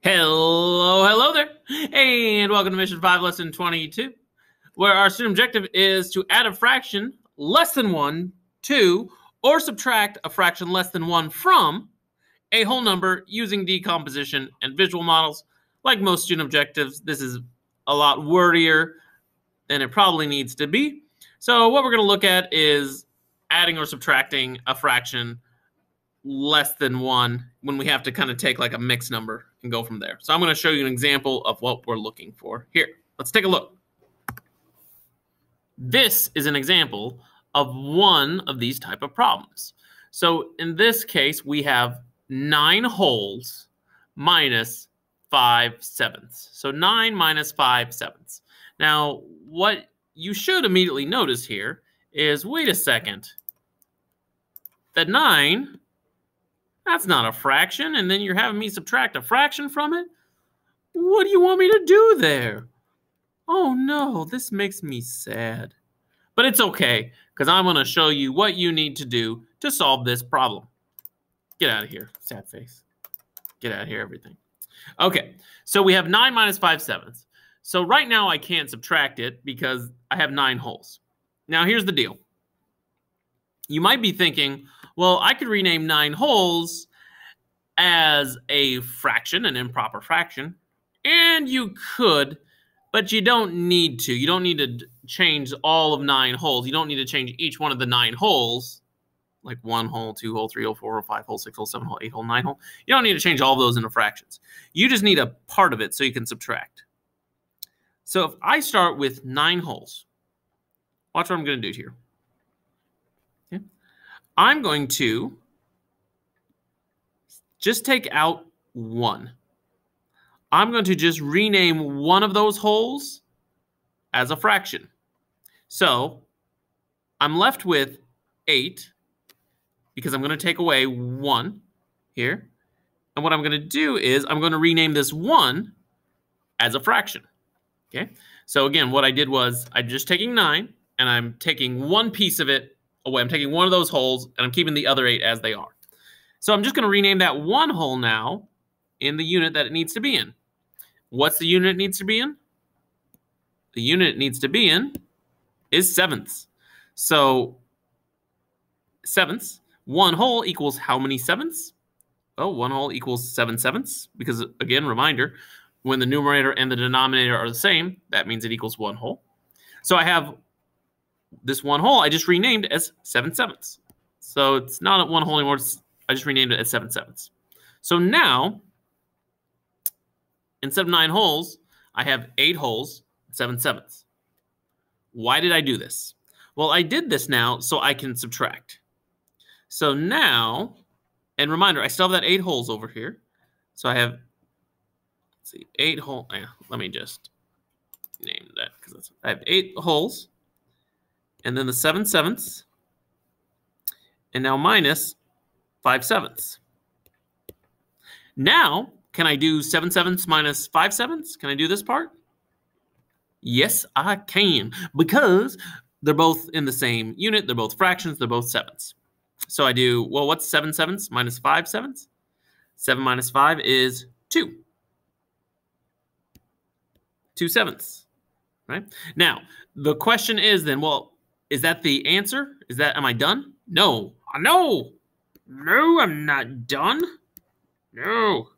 Hello there, and welcome to Mission 5, Lesson 22, where our student objective is to add a fraction less than 1 to, or subtract a fraction less than 1 from a whole number using decomposition and visual models. Like most student objectives, this is a lot wordier than it probably needs to be. So what we're going to look at is adding or subtracting a fraction less than 1 when we have to kind of take like a mixed number and go from there. So I'm going to show you an example of what we're looking for here. Let's take a look. This is an example of one of these type of problems. So in this case, we have 9 wholes minus 5/7. So 9 minus 5/7. Now, what you should immediately notice here is, wait a second, that 9, that's not a fraction, and then you're having me subtract a fraction from it? What do you want me to do there? Oh no, this makes me sad. But it's okay, because I'm going to show you what you need to do to solve this problem. Get out of here, sad face. Get out of here, everything. Okay, so we have 9 minus 5/7. So right now I can't subtract it because I have 9 wholes. Now here's the deal. You might be thinking, well, I could rename 9 wholes as a fraction, an improper fraction, and you could, but you don't need to. You don't need to change all of 9 wholes. You don't need to change each one of the 9 wholes, like 1 whole, 2 whole, 3 whole, 4 whole, 5 whole, 6 whole, 7 whole, 8 whole, 9 whole. You don't need to change all of those into fractions. You just need a part of it so you can subtract. So if I start with 9 wholes, watch what I'm going to do here. Okay. I'm going to just take out 1. I'm going to just rename one of those wholes as a fraction. So I'm left with 8 because I'm going to take away 1 here. And what I'm going to do is I'm going to rename this 1 as a fraction. Okay. So again, what I did was I'm just taking 9 and I'm taking one piece of it away. I'm taking one of those wholes and I'm keeping the other 8 as they are. So I'm just going to rename that 1 whole now in the unit that it needs to be in. What's the unit it needs to be in? The unit it needs to be in is 7ths. So 7ths, 1 whole equals how many 7ths? Oh, 1 whole equals 7/7, because again, reminder, when the numerator and the denominator are the same, that means it equals 1 whole. So I have this 1 whole I just renamed as 7/7. So it's not 1 whole anymore. I just renamed it as 7/7. So now, instead of 9 wholes, I have 8 wholes, 7/7. Why did I do this? Well, I did this now so I can subtract. So now, and reminder, I still have that 8 wholes over here. So I have, let's see, 8 whole. Yeah, let me just name that because I have 8 wholes, and then the 7/7, and now minus 5/7. Now, can I do 7/7 minus 5/7? Can I do this part? Yes, I can, because they're both in the same unit. They're both fractions. They're both 7ths. So I do, well, what's 7/7 minus 5/7? 7 minus 5 is 2. 2/7, right? Now, the question is then, well, is that the answer? Am I done? No. No, I'm not done. No.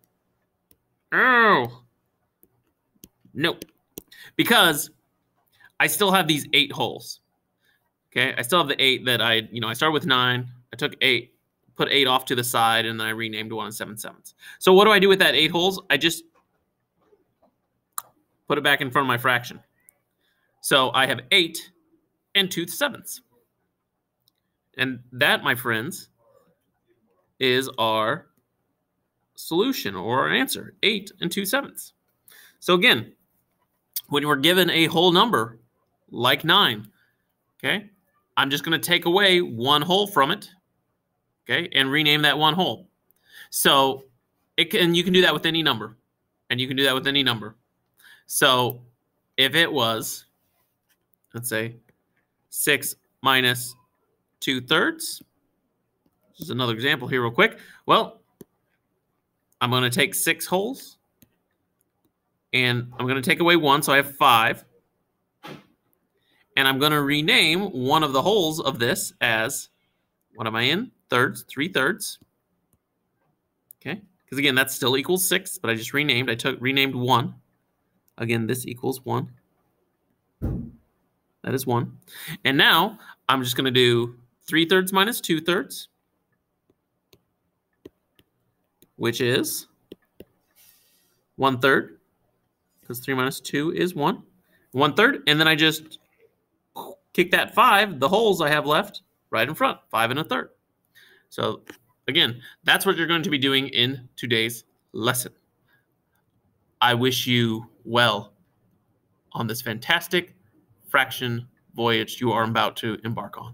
Because I still have these 8 wholes. Okay, I still have the 8 that I started with 9. I took 8, put 8 off to the side, and then I renamed 1 as 7/7. So what do I do with that 8 wholes? I just put it back in front of my fraction. So I have 8 and 2/7. And that, my friends, is our solution or our answer, 8 and 2/7. So again, when we're given a whole number like 9, okay, I'm just going to take away 1 whole from it, okay, and rename that 1 whole. So you can do that with any number, and you can do that with any number. So if it was, let's say, 6 minus 2/3, just another example here real quick. Well, I'm going to take 6 wholes, And I'm going to take away 1, so I have 5. And I'm going to rename one of the wholes of this as, what am I in? Thirds, 3/3. Okay, because again, that still equals 6, but I just renamed. I renamed 1. Again, this equals 1. That is 1. And now I'm just going to do 3/3 minus 2/3, which is 1/3, because 3 minus 2 is 1. 1/3, and then I just kick that 5, the wholes I have left, right in front, 5 1/3. So again, that's what you're going to be doing in today's lesson. I wish you well on this fantastic fraction voyage you are about to embark on.